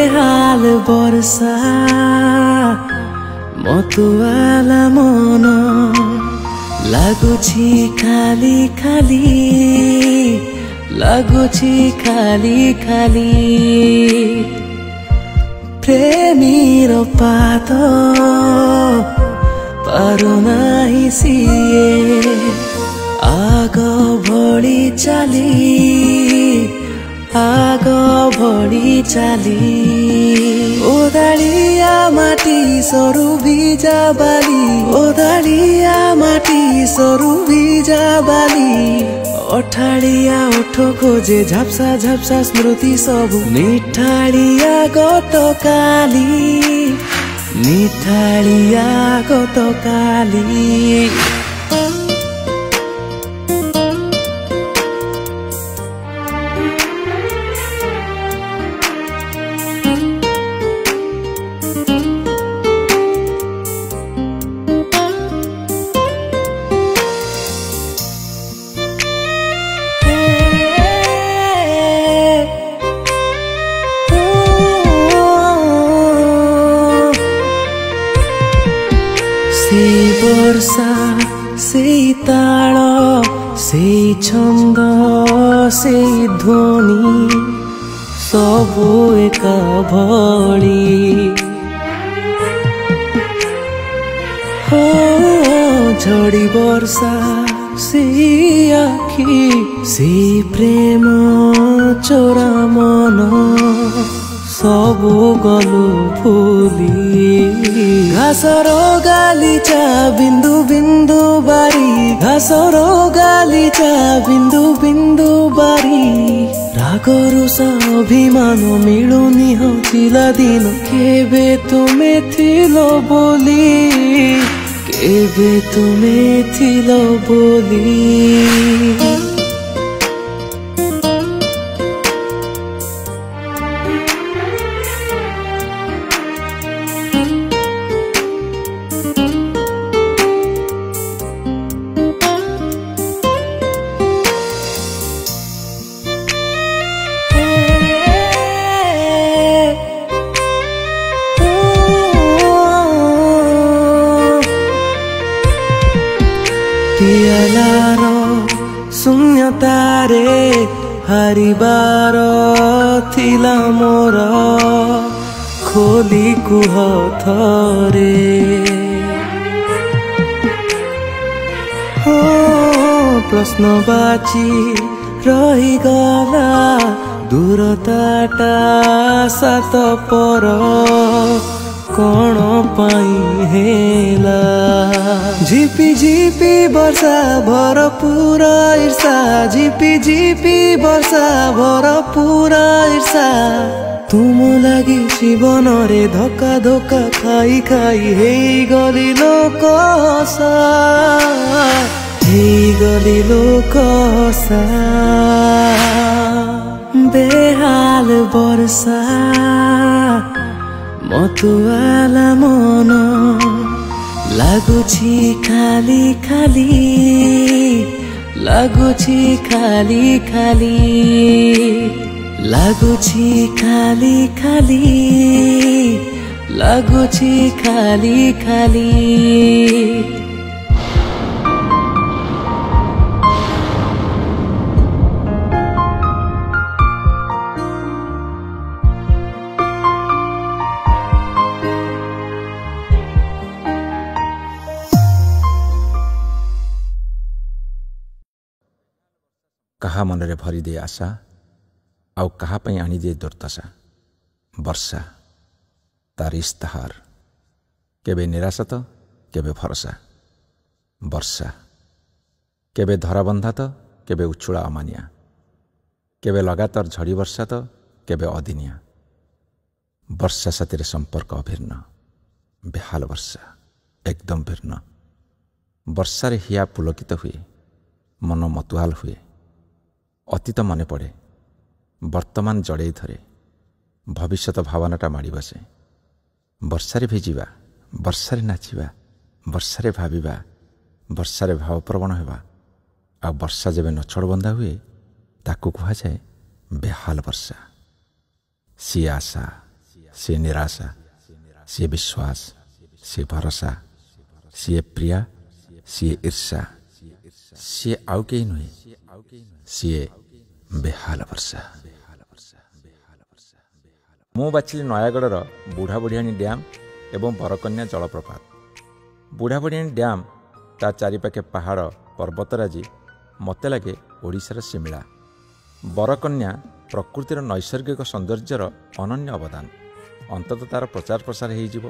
बेहाल वर्षा मतुवाला मन लागुछि खाली खाली लागुछि खाली खाली प्रेमीर पात पारुनाही सिए आग भଳି चाली आग भଳି चाली ओदालिया माटी सरु भिजा बाली ओदालिया माटी सरु भिजा बाली अठाड़िया ओठ खोजे झाप्सा झाप्सा स्मृति सबु निठाड़िया गतकाली निठाड़िया गतकाली वर्षा से ताल से छंद से ध्वनि सबु एक भली हो झड़ी वर्षा से आखि से प्रेम चोरा मन सबु गलु फुली घासर गालीचा बिंदु बिंदु बारी घासर गालीचा बिंदु बिंदु बारी रागरुष अभिमान मिलुनी हजिला दिन केबे तुमे थिलो बोली केबे तुमे थिलो बोली पियालार शून्यतारे हारिबार थिला मोर खोली कुह थरे हो प्रश्नवाची रहीगला दूरताटा सात पर कौन पाई हेला झिपी झिपी वर्षा भरपूर ईर्षा झिपी झिपी वर्षा भरपूर ईर्षा तुम लगी जीवन रे धक्का धोक्का खाई खाई हे गली लोक हसा हे गली लोक हसा बेहाल वर्षा मतुवाला मन लागुछि खाली खाली लागुछि खाली खाली लागुछि खाली खाली लागुछि खाली खाली कहा मनरे भरी दे आशा आउ कहा पई आनी दे दुर्दशा वर्षा तार इस्ताहार केबे निराशा तो केबे भरसा वर्षा केबे धराबंधा तो केबे उछुड़ा अमानिया केबे लगातार झड़ी वर्षा तो केबे अदिनिया वर्षा साथी संपर्क अभिन्न बेहाल वर्षा एकदम भिन्न वर्षा रे हिया पुलकित हुए मन मतुआल हुए अतीत मने पड़े वर्तमान जड़े धरे भविष्यत भावनाटा माड़ी बसे वर्षारे भिजिबा वर्षारे नाचिबा वर्षारे भाविबा वर्षारे भावप्रवण हेबा आ वर्षा जेबे नछड़ बंधा हुए ताकू कहा जाए बेहाल वर्षा सी आशा ସିଏ ନିରାଶା, ସିଏ ବିଶ୍ୱାସ, ସିଏ ଭରସା, ସିଏ ପ୍ରିୟା, ସିଏ ଈର୍ଷା, ସିଏ ଆଉ କେହି ନୁହେଁ, ସିଏ ବେହାଲ ବର୍ଷା। ମୁଁ ବାଛିଲି ନୟାଗଡ଼ର ବୁଢ଼ାବୁଢ଼ିଆଣୀ ଡ୍ୟାମ୍ ଏବଂ ବରକନ୍ୟା ଜଳପ୍ରପାତ। ବୁଢ଼ାବୁଢ଼ିଆଣୀ ଡ୍ୟାମ୍, ତା ଚାରିପାଖେ ପାହାଡ଼ ପର୍ବତରାଜି ମୋତେ ଲାଗେ ଓଡ଼ିଶାର ଶିମିଳା। ବରକନ୍ୟା ପ୍ରକୃତିର ନୈସର୍ଗିକ ସୌନ୍ଦର୍ଯ୍ୟର ଅନନ୍ୟ ଅବଦାନ। ଅନ୍ତତଃ ତା'ର ପ୍ରଚାର ପ୍ରସାର ହୋଇଯିବ।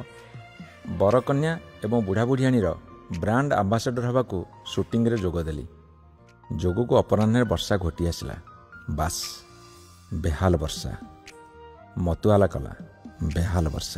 ବରକନ୍ୟା ଏବଂ ବୁଢ଼ାବୁଢ଼ିଆଣୀର ବ୍ରାଣ୍ଡ ଆମ୍ବାସଡ଼ର ହେବାକୁ ସୁଟିଂରେ ଯୋଗ ଦେଲି। ଯୋଗକୁ ଅପରାହ୍ନରେ ବର୍ଷା ଘୋଟି ଆସିଲା। ବାସ୍, ବେହାଲ ବର୍ଷା, ମତୁଆଲା କଲା ବେହାଲ ବର୍ଷା।